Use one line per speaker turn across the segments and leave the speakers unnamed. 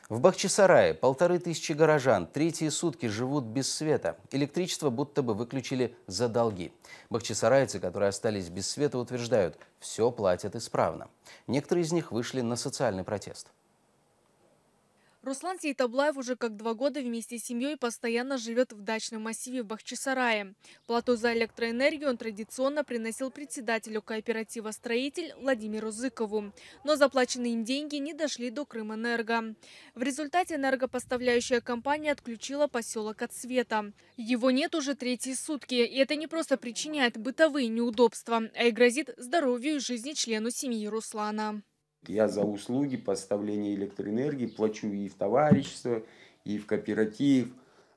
В Бахчисарае 1500 горожан третьи сутки живут без света. Электричество будто бы выключили за долги. Бахчисарайцы, которые остались без света, утверждают, все платят исправно. Некоторые из них вышли на социальный протест.
Руслан Сейтаблаев уже как 2 года вместе с семьей постоянно живет в дачном массиве в Бахчисарае. Плату за электроэнергию он традиционно приносил председателю кооператива «Строитель» Владимиру Зыкову. Но заплаченные им деньги не дошли до Крымэнерго. В результате энергопоставляющая компания отключила поселок от света. Его нет уже третьи сутки. И это не просто причиняет бытовые неудобства, а и грозит здоровью и жизни члену семьи Руслана.
Я за услуги поставления электроэнергии плачу и в товарищество, и в кооператив.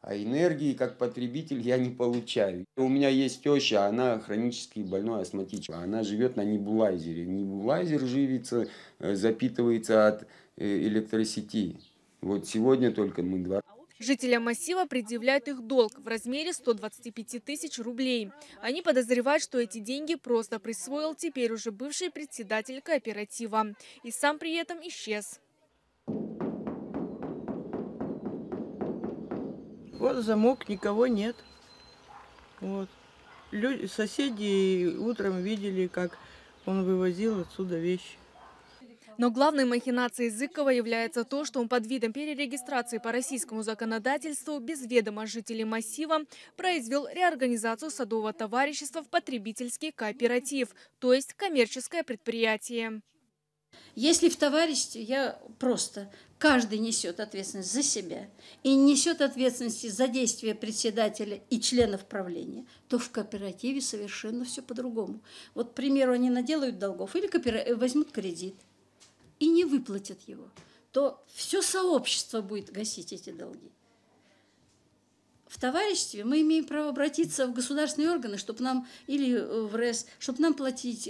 А энергии как потребитель я не получаю. У меня есть теща, она хронически больной астматичка. Она живет на небулайзере. Небулайзер живится, запитывается от электросети. Вот сегодня только мы два.
Жителям массива предъявляют их долг в размере 125 тысяч рублей. Они подозревают, что эти деньги просто присвоил теперь уже бывший председатель кооператива. И сам при этом исчез.
Вот замок, никого нет. Вот. Соседи утром видели, как он вывозил отсюда вещи.
Но главной махинацией Зыкова является то, что он под видом перерегистрации по российскому законодательству без ведома жителей массива произвел реорганизацию садового товарищества в потребительский кооператив, то есть коммерческое предприятие.
Если в товариществе каждый несет ответственность за себя и несет ответственность за действия председателя и членов правления, то в кооперативе совершенно все по-другому. Вот, к примеру, они наделают долгов или возьмут кредит и не выплатят его, то все сообщество будет гасить эти долги. В товариществе мы имеем право обратиться в государственные органы, чтобы нам, или в РЭС, чтобы нам платить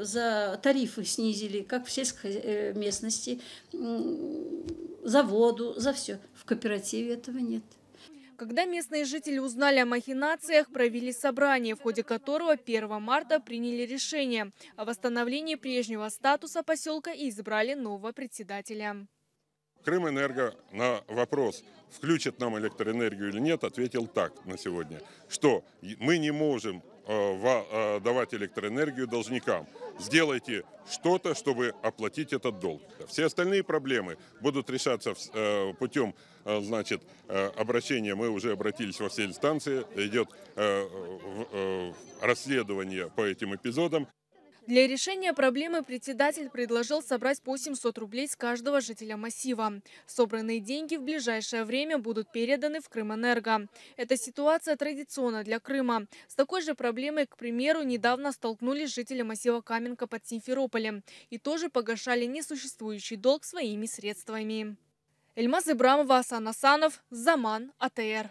за тарифы снизили, как в сельской местности, за воду, за все. В кооперативе этого нет.
Когда местные жители узнали о махинациях, провели собрание, в ходе которого 1 марта приняли решение о восстановлении прежнего статуса поселка и избрали нового председателя.
Крымэнерго на вопрос, включат нам электроэнергию или нет, ответил так на сегодня, что мы не можем давать электроэнергию должникам. Сделайте что-то, чтобы оплатить этот долг. Все остальные проблемы будут решаться путем обращения. Мы уже обратились во все инстанции, идет расследование по этим эпизодам.
Для решения проблемы председатель предложил собрать по 700 рублей с каждого жителя массива. Собранные деньги в ближайшее время будут переданы в Крымэнерго. Эта ситуация традиционна для Крыма. С такой же проблемой, к примеру, недавно столкнулись жители массива Каменка под Симферополем и тоже погашали несуществующий долг своими средствами. Эльмаз Ибрамова, Асан Асанов, Заман, АТР.